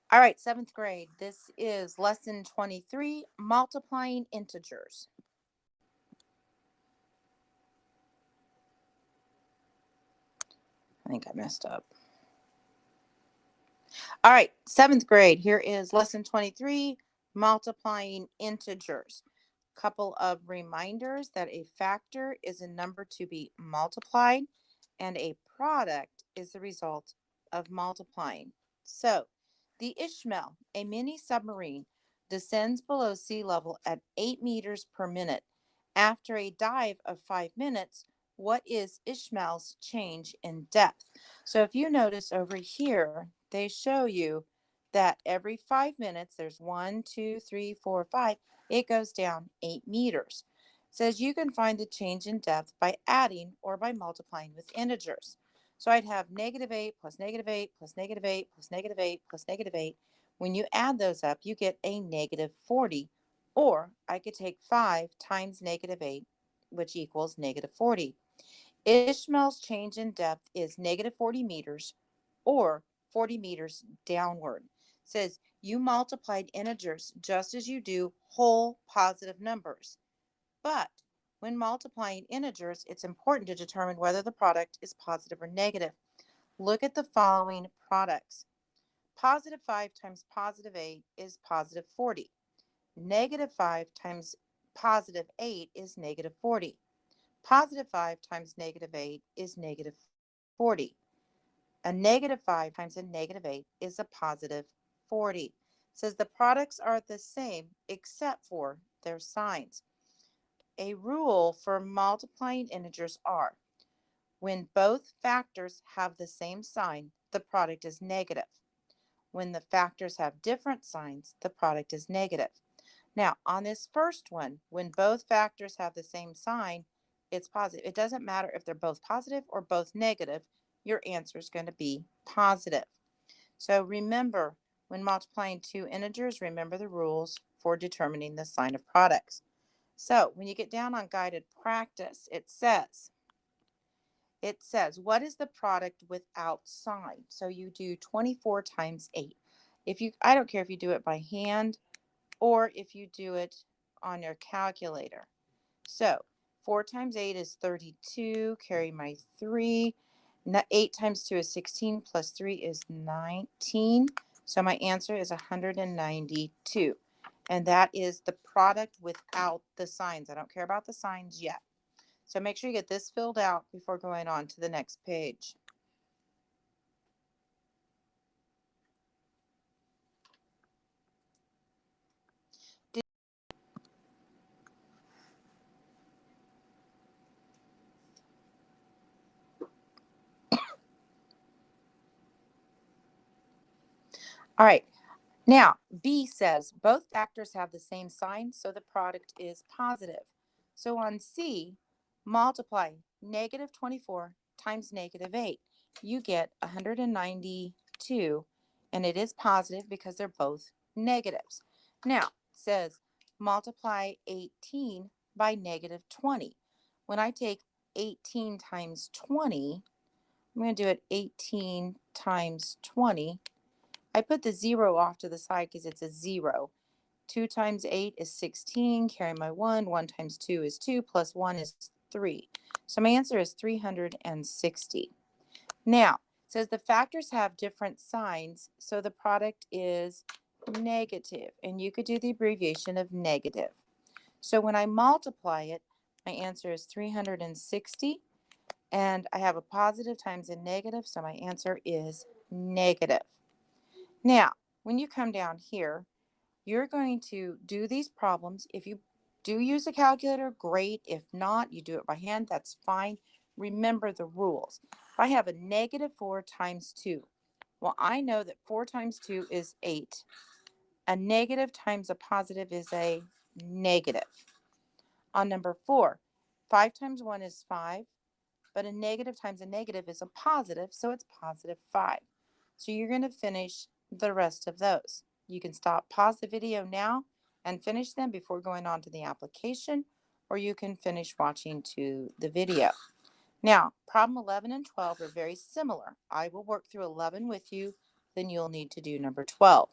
All right, seventh grade. This is lesson 23, multiplying integers. I think I messed up. All right, seventh grade. Here is lesson 23, multiplying integers. Couple of reminders that a factor is a number to be multiplied and a product is the result of multiplying. So, the Ishmael, a mini submarine, descends below sea level at 8 meters per minute. After a dive of 5 minutes, what is Ishmael's change in depth? So, if you notice over here, they show you that every 5 minutes, there's 1, 2, 3, 4, 5, it goes down 8 meters. It says you can find the change in depth by adding or by multiplying with integers. So I'd have -8 plus -8 plus -8 plus -8 plus -8. When you add those up, you get a -40. Or I could take 5 times -8, which equals -40. Ishmael's change in depth is -40 meters or 40 meters downward. It says you multiplied integers just as you do whole positive numbers. But when multiplying integers, it's important to determine whether the product is positive or negative. Look at the following products. Positive 5 times positive 8 is positive 40. Negative 5 times positive 8 is -40. Positive 5 times -8 is -40. A -5 times a -8 is a positive 40. It says the products are the same except for their signs. A rule for multiplying integers are when both factors have the same sign, the product is negative. When the factors have different signs, the product is negative. Now, on this first one, when both factors have the same sign, it's positive. It doesn't matter if they're both positive or both negative, your answer is going to be positive. So remember, when multiplying two integers, remember the rules for determining the sign of products. So when you get down on guided practice, it says, what is the product without sign? So you do 24 times 8. I don't care if you do it by hand or if you do it on your calculator. So 4 times 8 is 32, carry my 3. 8 times 2 is 16, plus 3 is 19. So my answer is 192. And that is the product without the signs. I don't care about the signs yet. So make sure you get this filled out before going on to the next page. All right. Now, B says both factors have the same sign, so the product is positive. So on C, multiply -24 times -8. You get 192, and it is positive because they're both negatives. Now, it says multiply 18 by -20. When I take 18 times 20, I'm going to do it 18 times 20. I put the 0 off to the side because it's a 0. 2 times 8 is 16. Carry my 1. 1 times 2 is 2. Plus 1 is 3. So my answer is 360. Now, it says the factors have different signs, so the product is negative. And you could do the abbreviation of negative. So when I multiply it, my answer is 360. And I have a positive times a negative, so my answer is negative. Now, when you come down here, you're going to do these problems. If you do use a calculator, great. If not, you do it by hand, that's fine. Remember the rules. If I have a -4 times 2, well, I know that 4 times 2 is 8. A negative times a positive is a negative. On number 4, 5 times 1 is 5, but a negative times a negative is a positive, so it's +5. So you're going to finish the rest of those. You can pause the video now and finish them before going on to the application, or you can finish watching to the video. Now, problem 11 and 12 are very similar. I will work through 11 with you, then you'll need to do number 12.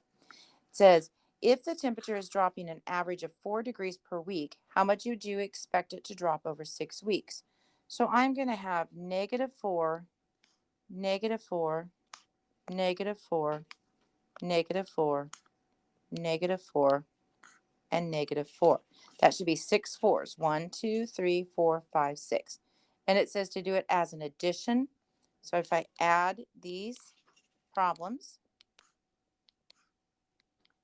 says, if the temperature is dropping an average of 4 degrees per week, how much would you expect it to drop over 6 weeks? So I'm going to have -4, -4, -4, -4, -4, and -4. That should be 6 fours. 1, 2, 3, 4, 5, 6. And it says to do it as an addition. So if I add these problems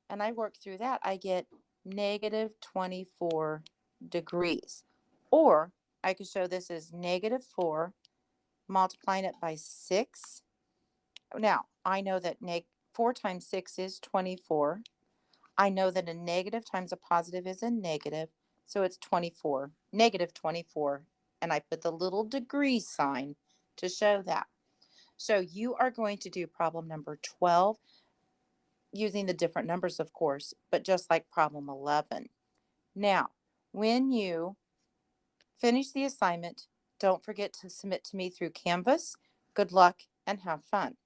and I work through that, I get -24 degrees. Or I could show this as -4 multiplying it by 6. Now, I know that 4 times 6 is 24. I know that a negative times a positive is a negative, so it's 24, -24, and I put the little degree sign to show that. So you are going to do problem number 12 using the different numbers, of course, but just like problem 11. Now, when you finish the assignment, don't forget to submit to me through Canvas. Good luck and have fun.